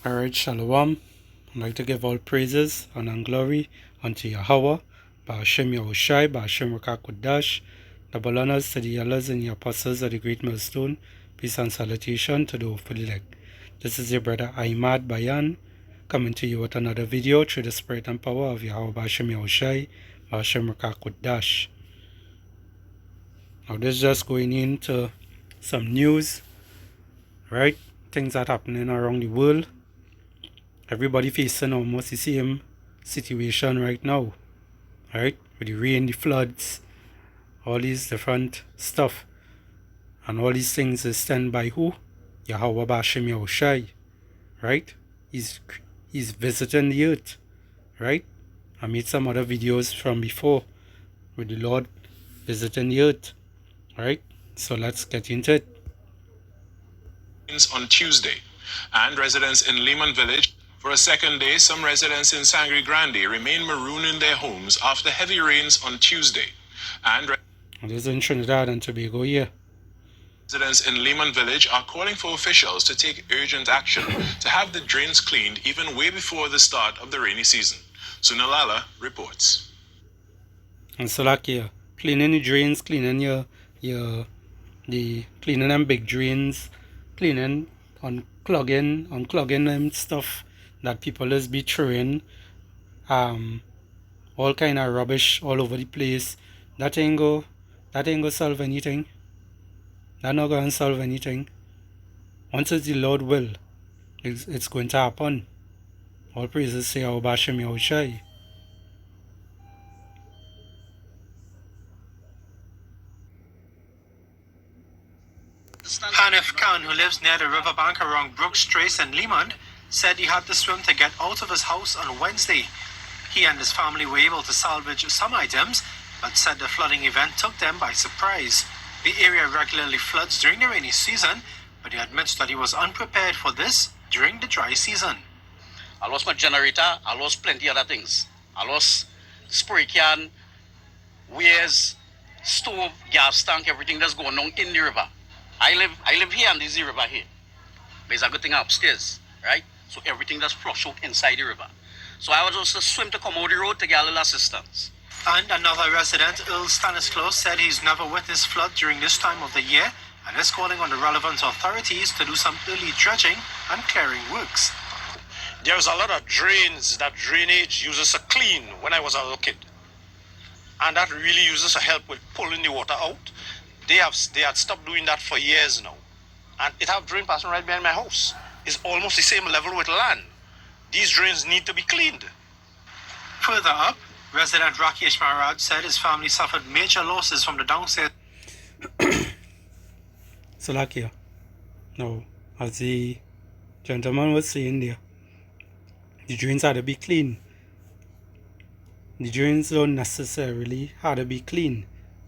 Alright, Shalom. I'd like to give all praises and glory unto Yahweh, Ba'ashem Yahushai, Ba'ashem Rakakudash, double honors to the elders and the apostles of the great millstone, peace and salutation to the hopeful elect. This is your brother Ahmad Bayan, coming to you with another video through the spirit and power of Yahweh Ba'ashem Yahushai, Ba'ashem Rakakudash. Now this is just going into some news, right? Things that happening around the world. Everybody facing almost the same situation right now, right? With the rain, the floods, all these different stuff. And all these things is sent by who? Yahweh Ba'ashem Yahushai, right? He's visiting the earth, right? I made some other videos from before with the Lord visiting the earth, right? So let's get into it. On Tuesday, and residents in Lehman Village. For a second day, some residents in Sangre Grande remain marooned in their homes after heavy rains on Tuesday. And this is in Trinidad and Tobago here. Residents in Lehman Village are calling for officials to take urgent action to have the drains cleaned even way before the start of the rainy season. Sunalala reports. And so like here, cleaning the drains, cleaning cleaning them big drains, cleaning, unclogging them stuff that people is be throwing, all kind of rubbish all over the place. That ain't go solve anything. That not gonna solve anything. Once it's the Lord will, it's going to happen. All praises say Yahweh Ba'ashem Yahushai. Hanif Khan, who lives near the riverbank around Brooks Trace and Lehman, said he had to swim to get out of his house on Wednesday. He and his family were able to salvage some items, but said the flooding event took them by surprise. The area regularly floods during the rainy season, but he admits that he was unprepared for this during the dry season. I lost my generator, I lost plenty other things. I lost spray can, weirs, stove, gas tank, everything that's going on in the river. I live here and there's the river here. But it's a good thing upstairs, right? So everything that's flushed out inside the river. So I was also swim to come out the road to get a little assistance. And another resident, Earl Stanislaus, said he's never witnessed flood during this time of the year and is calling on the relevant authorities to do some early dredging and clearing works. There's a lot of drains that drainage uses to clean when I was a little kid. And that really uses to help with pulling the water out. They had stopped doing that for years now. And it have drain passing right behind my house. It's almost the same level with land. These drains need to be cleaned. Further up, resident Rakesh Maharaj said his family suffered major losses from the downstairs. So like here, now as the gentleman was saying there, the drains had to be clean. The drains don't necessarily have to be clean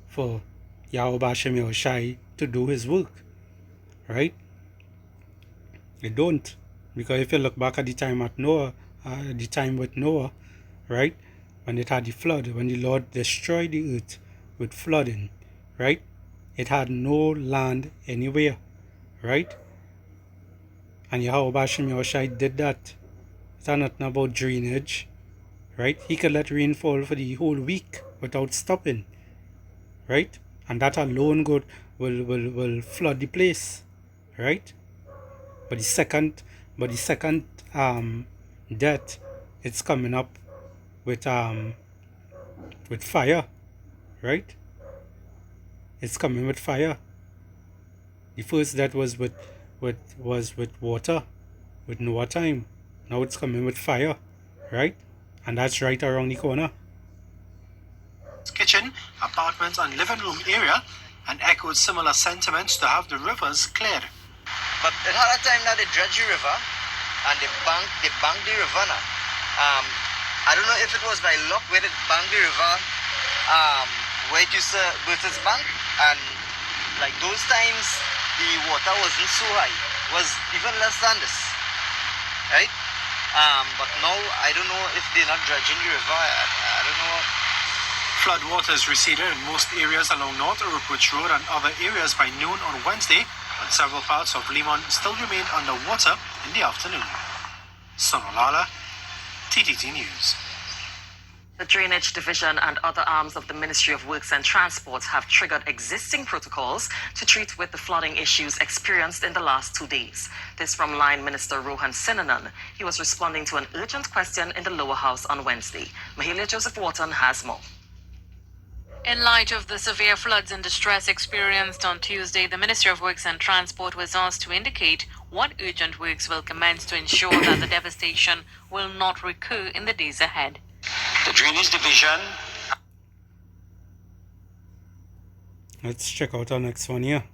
for Yahweh Ba'ashem Yahushai to do his work, right? They don't, because if you look back at the time with Noah, right, when it had the flood, when the Lord destroyed the earth with flooding, right, it had no land anywhere, right? And Yahweh Ba'ashem Yahushai did that. It's not nothing about drainage, right? He could let rain fall for the whole week without stopping, right? And that alone will flood the place, right? But the second death, it's coming up with fire, right? It's coming with fire. The first death was with water, with Noah time. Now it's coming with fire, right? And that's right around the corner. Kitchen, apartments and living room area, and echoed similar sentiments to have the rivers cleared. But it had a time that they dredged the river and they banked the river now. I don't know if it was by luck where they banked the river where it used to burst its bank, and like those times the water wasn't so high, was even less than this, right? But now I don't know if they're not dredging the river. I don't know. Flood waters receded in most areas along North Urupuch Road and other areas by noon on Wednesday, but several parts of Lehman still remained underwater in the afternoon. Sonolala, TTT News. The Drainage Division and other arms of the Ministry of Works and Transport have triggered existing protocols to treat with the flooding issues experienced in the last 2 days. This from Line Minister Rohan Sinanan. He was responding to an urgent question in the lower house on Wednesday. Mahalia Joseph Wharton has more. In light of the severe floods and distress experienced on Tuesday, the Ministry of Works and Transport was asked to indicate what urgent works will commence to ensure that the devastation will not recur in the days ahead. The Drainage Division. Let's check out our next one here.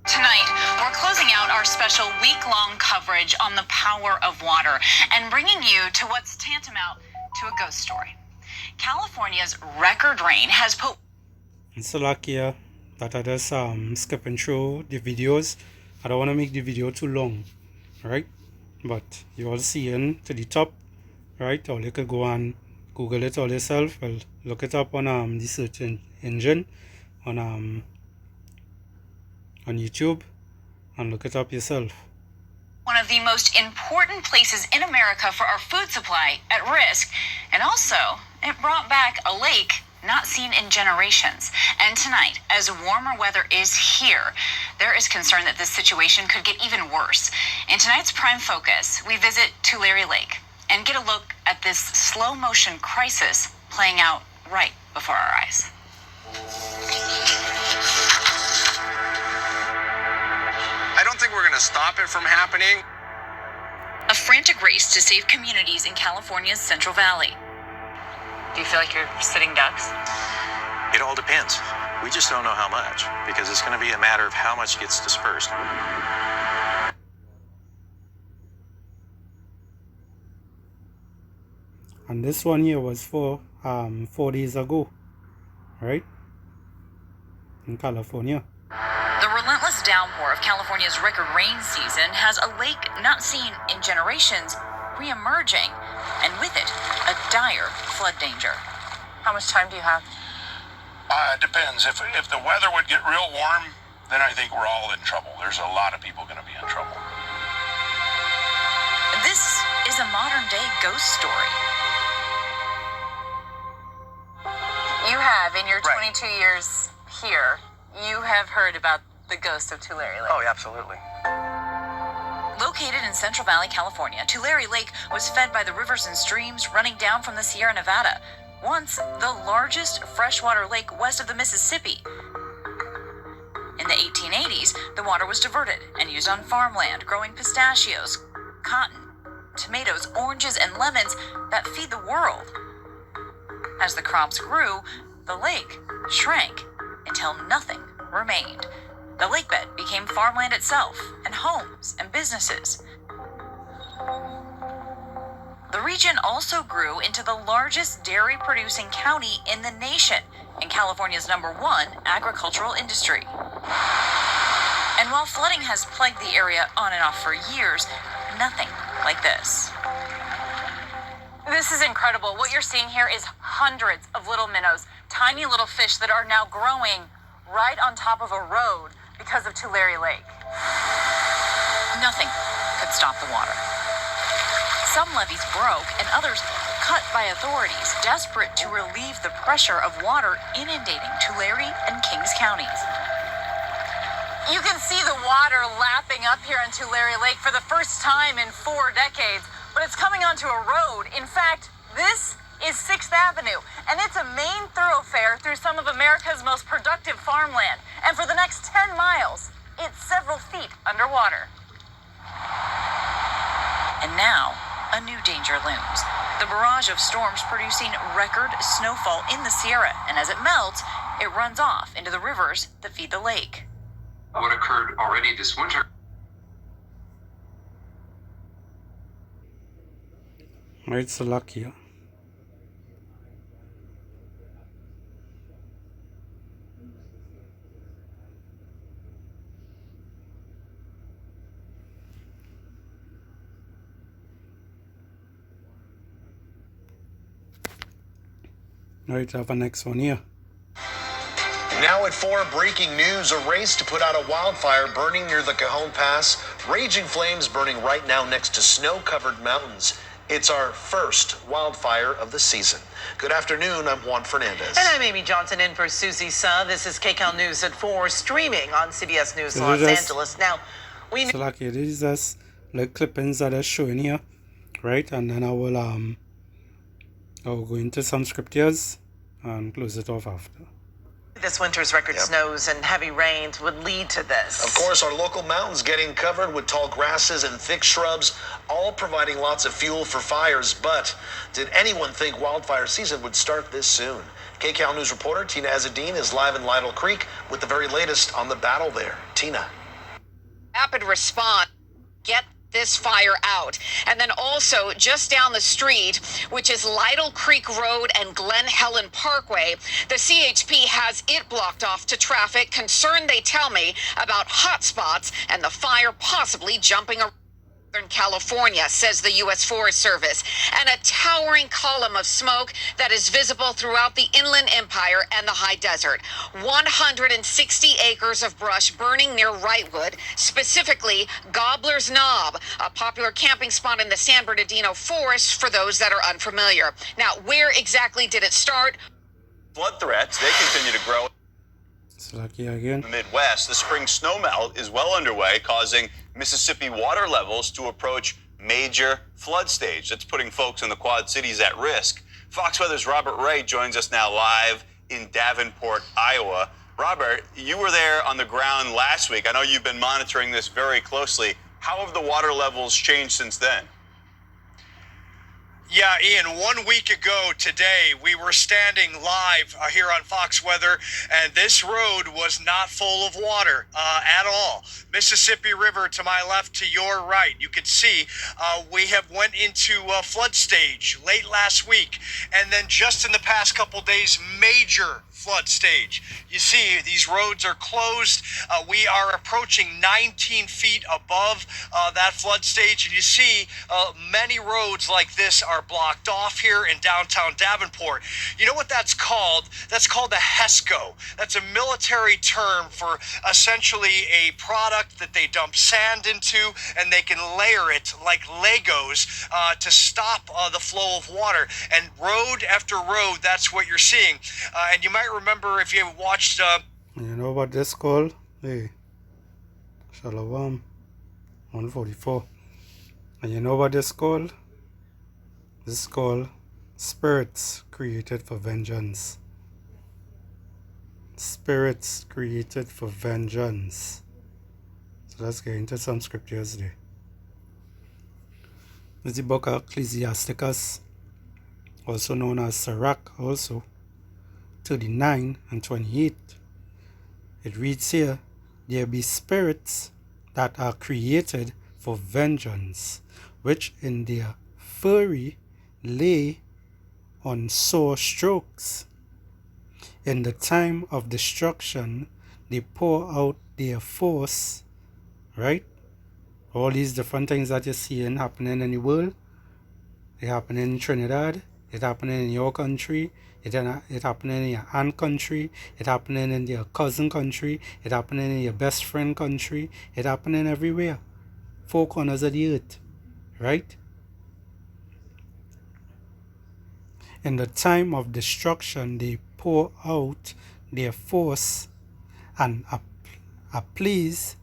Tonight, we're closing out our special week-long coverage on the power of water and bringing you to what's tantamount to a ghost story. California's record rain has put... It's so lucky that I just skipping through the videos. I don't want to make the video too long, right? But you all seeing to the top, right? Or you could go and Google it all yourself. Well, look it up on the search engine on YouTube and look it up yourself. One of the most important places in America for our food supply at risk, and also it brought back a lake not seen in generations. And tonight, as warmer weather is here, there is concern that this situation could get even worse. In tonight's Prime Focus, we visit Tulare Lake and get a look at this slow motion crisis playing out right before our eyes. I don't think we're going to stop it from happening. A frantic race to save communities in California's Central Valley. Do you feel like you're sitting ducks? It all depends. We just don't know how much, because it's going to be a matter of how much gets dispersed. And this one here was for 4 days ago, right? In California. The relentless downpour of California's record rain season has a lake not seen in generations re-emerging, and with it, a dire flood danger. How much time do you have? It depends. If the weather would get real warm, then I think we're all in trouble. There's a lot of people going to be in trouble. This is a modern-day ghost story. You have, in your 22 years here, you have heard about the ghost of Tulare Lake. Oh, absolutely. Located in Central Valley, California, Tulare Lake was fed by the rivers and streams running down from the Sierra Nevada, once the largest freshwater lake west of the Mississippi. In the 1880s, the water was diverted and used on farmland, growing pistachios, cotton, tomatoes, oranges, and lemons that feed the world. As the crops grew, the lake shrank until nothing remained. The lakebed became farmland itself, and homes and businesses. The region also grew into the largest dairy-producing county in the nation, and California's #1 agricultural industry. And while flooding has plagued the area on and off for years, nothing like this. This is incredible. What you're seeing here is hundreds of little minnows, tiny little fish that are now growing right on top of a road because of Tulare Lake. Nothing could stop the water. Some levees broke and others cut by authorities, desperate to relieve the pressure of water inundating Tulare and Kings counties. You can see the water lapping up here in Tulare Lake for the first time in 4 decades, but it's coming onto a road. In fact, this is 6th Avenue, and it's a main thoroughfare through some of America's most productive farmland. And for the next 10 miles, it's several feet underwater. And now, a new danger looms. The barrage of storms producing record snowfall in the Sierra, and as it melts, it runs off into the rivers that feed the lake. What occurred already this winter. Right, so lucky. Right, I have a next one here. Now at 4, breaking news. A race to put out a wildfire burning near the Cajon Pass raging flames burning right now next to snow-covered mountains. It's our first wildfire of the season. Good afternoon, I'm Juan Fernandez. And I'm Amy Johnson in for Susie Sa. This is KCAL News at 4, streaming on CBS News So Los just- Angeles. Now, we So like it is just like clippings that are showing here, right? And then I will go into some scriptures and close it off after. this winter's record snows and heavy rains would lead to this. Of course, our local mountains getting covered with tall grasses and thick shrubs, all providing lots of fuel for fires. But did anyone think wildfire season would start this soon? KCAL News reporter Tina Azzedine is live in Lytle Creek with the very latest on the battle there. Tina. Rapid response. Get this fire out. And then also just down the street, which is Lytle Creek Road and Glen Helen Parkway, the CHP has it blocked off to traffic. Concerned, they tell me, about hot spots and the fire possibly jumping around Southern California, says the U.S. Forest Service, and a towering column of smoke that is visible throughout the Inland Empire and the high desert. 160 acres of brush burning near Wrightwood, specifically Gobbler's Knob, a popular camping spot in the San Bernardino Forest for those that are unfamiliar. Now, where exactly did it start? Flood threats, they continue to grow. So like here again. In the Midwest, the spring snowmelt is well underway, causing Mississippi water levels to approach major flood stage. That's putting folks in the Quad Cities at risk. Fox Weather's Robert Ray joins us now live in Davenport, Iowa. Robert, you were there on the ground last week. I know you've been monitoring this very closely. How have the water levels changed since then? Yeah, Ian, 1 week ago today, we were standing live here on Fox Weather, and this road was not full of water at all. Mississippi River to my left, to your right. You can see we have went into flood stage late last week, and then just in the past couple days, major flood stage. You see, these roads are closed. We are approaching 19 feet above that flood stage, and you see many roads like this are blocked off here in downtown Davenport. You know what that's called? That's called a HESCO. That's a military term for essentially a product that they dump sand into, and they can layer it like Legos to stop the flow of water. And road after road, that's what you're seeing. And you might remember if you watched... You know what this called? Hey, Shalom 144. And you know what this called? This is called spirits created for vengeance. Spirits created for vengeance. So let's get into some scriptures there. This is the book of Ecclesiasticus, also known as Sirach, also 39 and 28. It reads here, there be spirits that are created for vengeance, which in their fury lay on sore strokes. In the time of destruction, they pour out their force, right? All these different things that you're seeing happening in the world, they happening in Trinidad, it happening in your country, it happening in your aunt country, it happening in your cousin country, it happening in your best friend country, it happening everywhere. 4 corners of the earth, right? In the time of destruction, they pour out their force and appease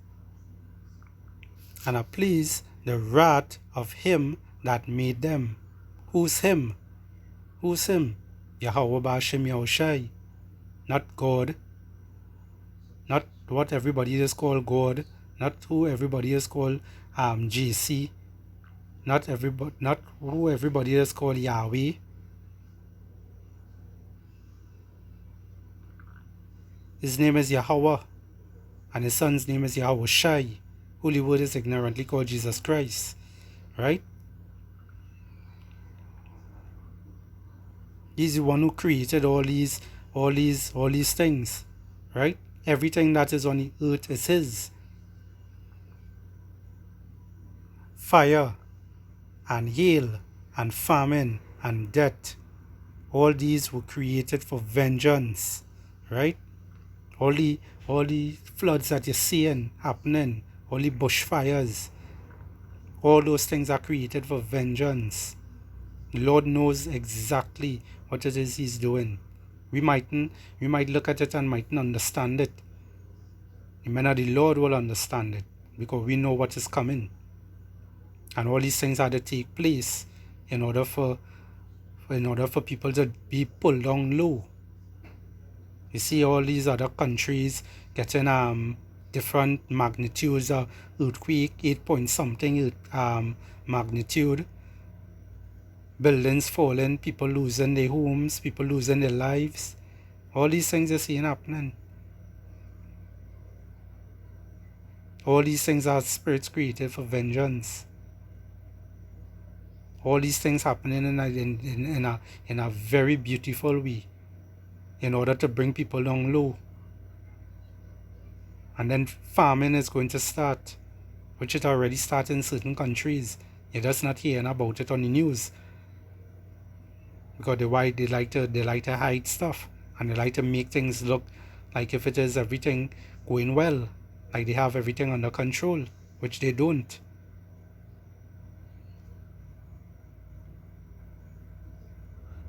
the wrath of him that made them. Who's him? Who's him? Yahweh B'Hashem Yahushai. Not God. Not what everybody is called God. Not who everybody is called GC. Not who everybody is called Yahweh. His name is Yahweh, and his son's name is Yahushai. Holy Word is ignorantly called Jesus Christ, right? He's the one who created all these things, right? Everything that is on the earth is his. Fire and hail and famine and death, all these were created for vengeance, right? All the floods that you're seeing happening, all the bushfires, All those things are created for vengeance. The Lord knows exactly what it is He's doing. We might look at it and mightn't understand it. The man of the Lord will understand it, because we know what is coming. And all these things had to take place in order for people to be pulled down low. You see all these other countries getting different magnitudes of earthquake, 8 point something magnitude, buildings falling, people losing their homes, people losing their lives. All these things you're seeing happening. All these things are spirits created for vengeance. All these things happening in a very beautiful way, in order to bring people down low. And then famine is going to start, which it already started in certain countries. You're just not hearing about it on the news, because they like to hide stuff, and they like to make things look like if it is everything going well, like they have everything under control, which they don't.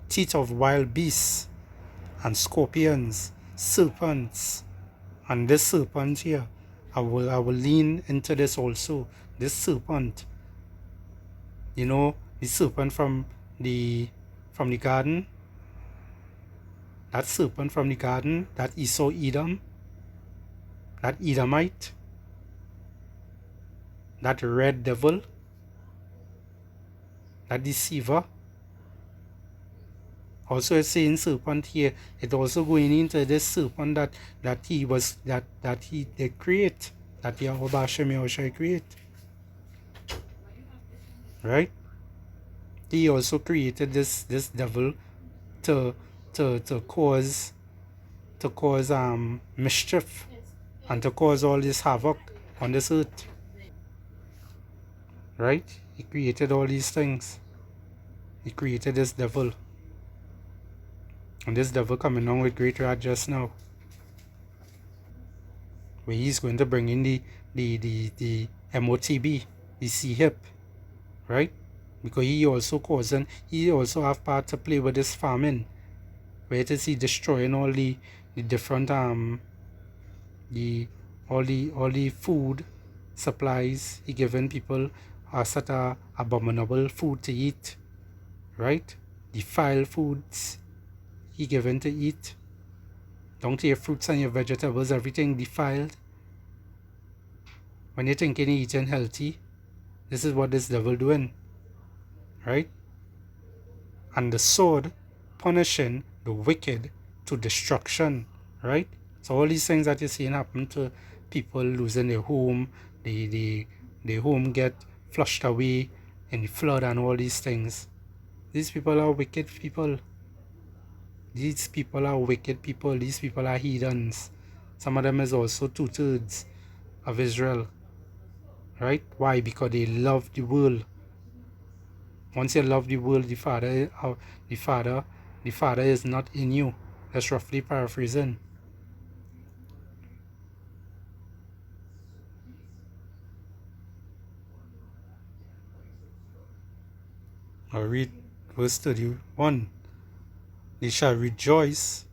Teeth of wild beasts and scorpions, serpents, and this serpent here, I will lean into this also. This serpent, you know, the serpent from the garden, that serpent from the garden, that Esau Edom, that Edomite, that red devil, that deceiver. Also, it's saying serpent here. It also going into this serpent that they create, that Yahweh Bashem Yahushua create. Right? He also created this devil to cause mischief and to cause all this havoc on this earth. Right? He created all these things. He created this devil. And this devil coming on with great wrath just now, where he's going to bring in the MOTB, the C-HIP, right? Because he also have part to play with this famine, where it is he destroying all the different all the food supplies. He giving people such a abominable food to eat, right? Defiled foods he given to eat. Down to your fruits and your vegetables, everything defiled. When you're thinking you're eating healthy, this is what this devil doing, right? And the sword punishing the wicked to destruction, right? So all these things that you're seeing happen to people losing their home, their home get flushed away in the flood and all these things. These people are wicked people. These people are wicked people. These people are heathens. Some of them is also 2/3 of Israel. Right? Why? Because they love the world. Once you love the world, the Father is not in you. That's roughly paraphrasing. I'll read verse 31. They shall rejoice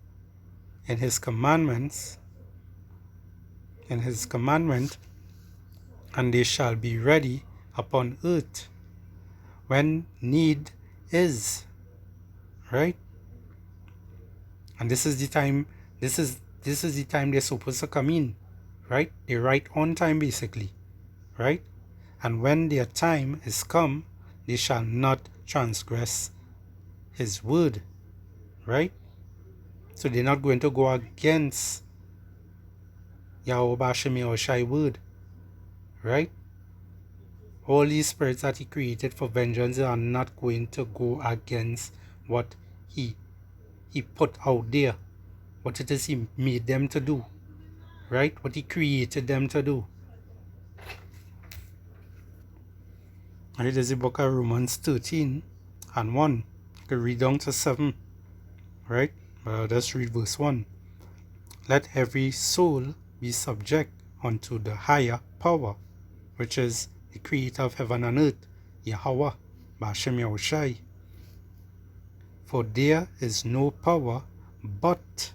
in his commandments, and they shall be ready upon earth when need is. Right? And this is the time they're supposed to come in. Right? They're right on time basically. Right? And when their time is come, they shall not transgress his word. Right? So they're not going to go against Yahweh Bashem Yahushua's word. Right? All these spirits that he created for vengeance are not going to go against what he put out there. What it is he made them to do. Right? What he created them to do. Right? There's the book of Romans 13 and 1. You can read down to 7. Right? But I'll just read verse 1. Let every soul be subject unto the higher power, which is the creator of heaven and earth, Yahweh, Ba'ashem Yahushai. For there is no power but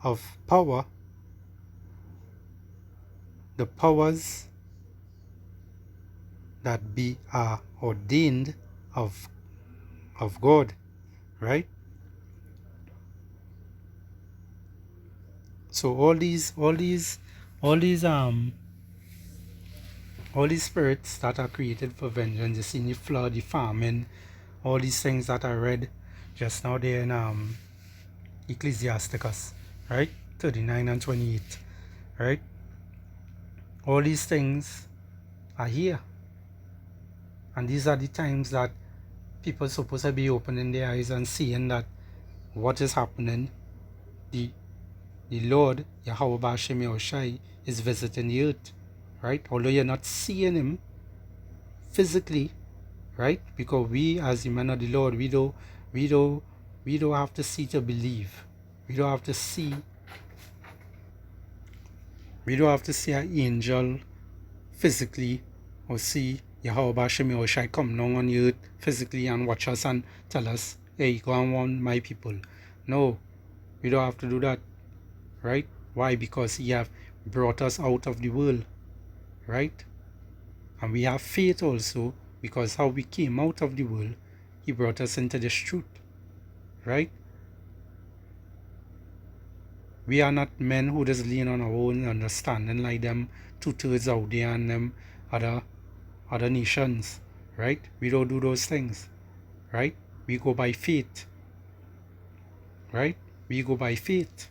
of power, the powers that are ordained of God, right? So all these spirits that are created for vengeance, you see the flood, the famine, all these things that I read just now there in Ecclesiasticus, right? 39 and 28, right? All these things are here. And these are the times that people are supposed to be opening their eyes and seeing that what is happening. The Lord, Yahweh Ba'ashem Yahushai, is visiting the earth, right? Although you're not seeing him physically, right? Because we, as the men of the Lord, we don't have to see to believe. We don't have to see an angel physically, or see Yahweh Ba'ashem Yahushai come down on the earth physically and watch us and tell us, hey, go and warn my people. No, we don't have to do that, right? Why? Because he have brought us out of the world, right? And we have faith also, because how we came out of the world, he brought us into this truth, right? We are not men who just lean on our own understanding like them 2/3 out there and them other nations, right? We don't do those things, right? We go by faith, right? We go by faith.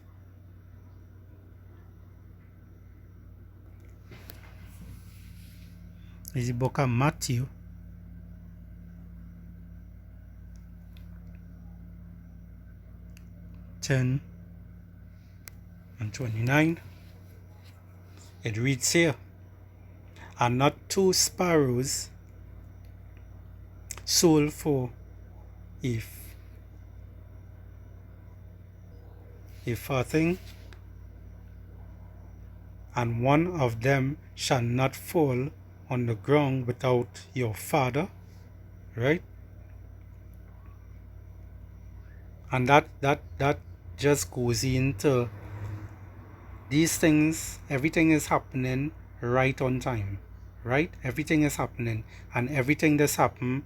Is the book of Matthew, (10 and 29). It reads here, "Are not 2 sparrows sold for a farthing, and one of them shall not fall on the ground without your Father," right? And that just goes into these things. Everything is happening right on time, right? Everything is happening, and everything that's happened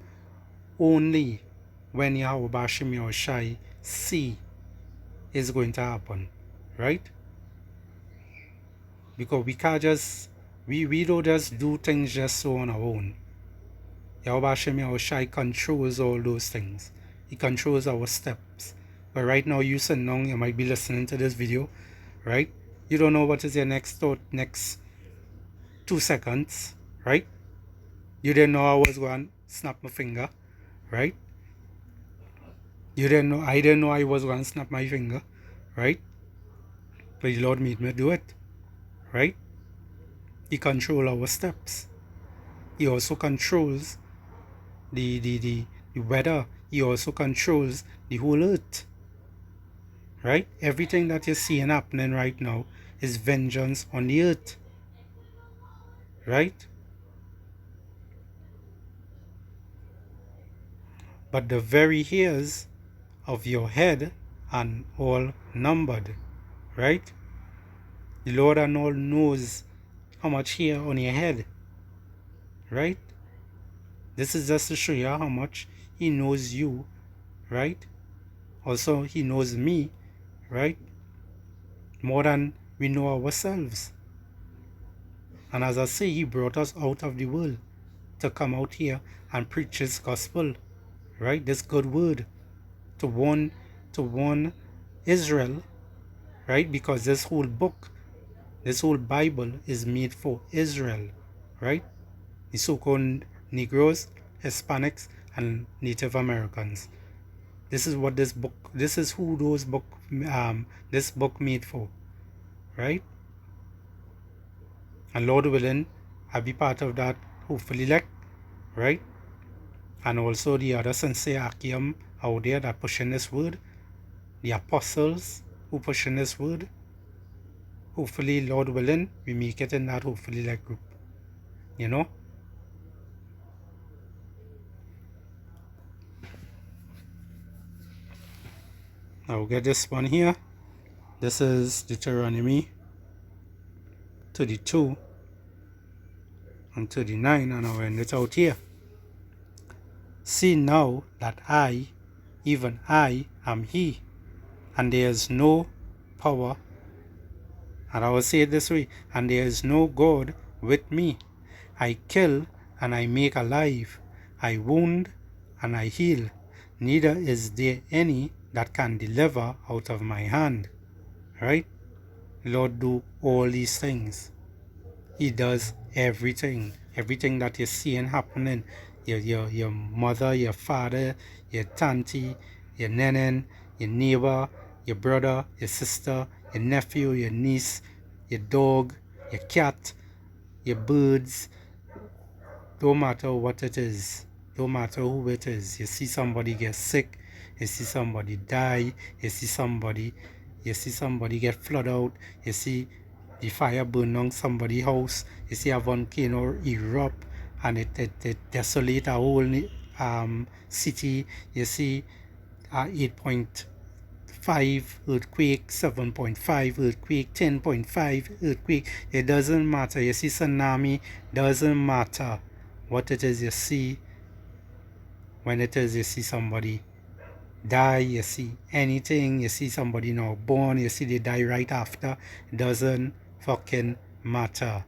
only when Yahweh Ba'ashem Yahushai see is going to happen, right? Because we can't just we don't just do things just so on our own. Yahweh Ba'ashem Yahushai controls all those things. He controls our steps. But right now, you sitting down, you might be listening to this video, right? You don't know what is your next thought, next 2 seconds, right? You didn't know I was going to snap my finger, right? I didn't know I was going to snap my finger, right? But the Lord made me do it, right? He controls our steps. He also controls the weather. He also controls the whole earth, right? Everything that you're seeing happening right now is vengeance on the earth, right? But the very hairs of your head are all numbered, right? The Lord and all knows how much hair on your head, right? This is just to show you how much he knows you, right? Also, he knows me, right? More than we know ourselves. And as I say, he brought us out of the world to come out here and preach his gospel, right? This good word to warn Israel, right? Because this whole book, this whole Bible is made for Israel, right? The so-called Negroes, Hispanics, and Native Americans. This is what this is who this book made for, right? And Lord willing, I'll be part of that, hopefully, right? And also the other sincere Akim out there that pushing this word, the apostles who pushing this word. Hopefully, Lord willing, we make it in that hopefully group, you know. Now get this one here. This is Deuteronomy 32 and 39, and I'll end it out here. See now that I, even I, am He, and there is no power, and I will say it this way, and there is no God with me. I kill and I make alive, I wound and I heal, neither is there any that can deliver out of my hand. Right? Lord do all these things. He does everything. Everything that you're seeing happening. Your mother, your father, your tanty, your nenen, your neighbor, your brother, your sister, your nephew, your niece, your dog, your cat, your birds. Don't matter what it is. Don't matter who it is. You see somebody get sick. You see somebody die. You see somebody get flooded out. You see the fire burn down somebody's house. You see a volcano erupt and it desolate a whole city. You see a 8.5 earthquake, 7.5 earthquake, 10.5 earthquake. It doesn't matter. You see tsunami. Doesn't matter what it is you see. When it is you see somebody die, you see anything, you see somebody now born, you see they die right after, it doesn't fucking matter.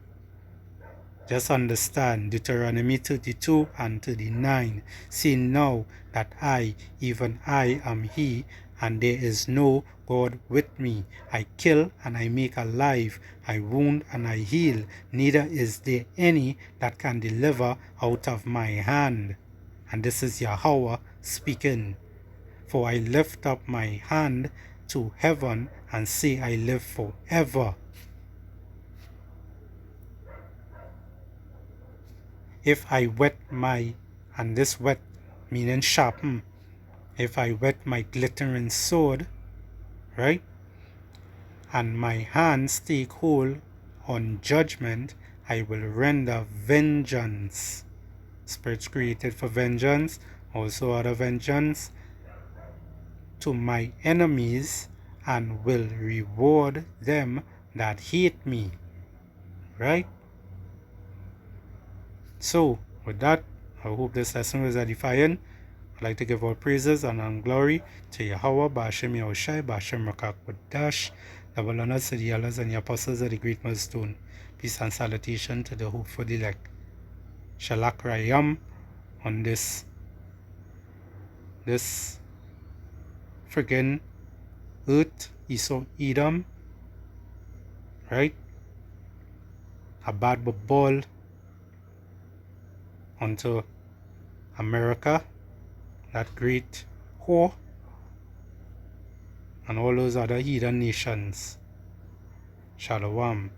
Just understand Deuteronomy 32 and 39. See now that I, even I, am He, and there is no God with me. I kill and I make alive, I wound and I heal, neither is there any that can deliver out of my hand. And this is Yahweh speaking. For I lift up my hand to heaven and say I live forever. If I wet my, and this wet meaning sharpen, if I wet my glittering sword, right, and my hands take hold on judgment, I will render vengeance. Spirits created for vengeance, also other vengeance, to my enemies, and will reward them that hate me. Right? So, with that, I hope this lesson was edifying. I'd like to give all praises and glory to Yahweh, Ba'ashem Yahushai, Ba'ashem Rakak Dash, double honors to the elders and the apostles of the great millstone. Peace and salutation to the hopeful elect. Shalak Rayam on this friggin' earth, Esau Edom, right? A bad ball onto America, that great whore, and all those other heathen nations. Shalom.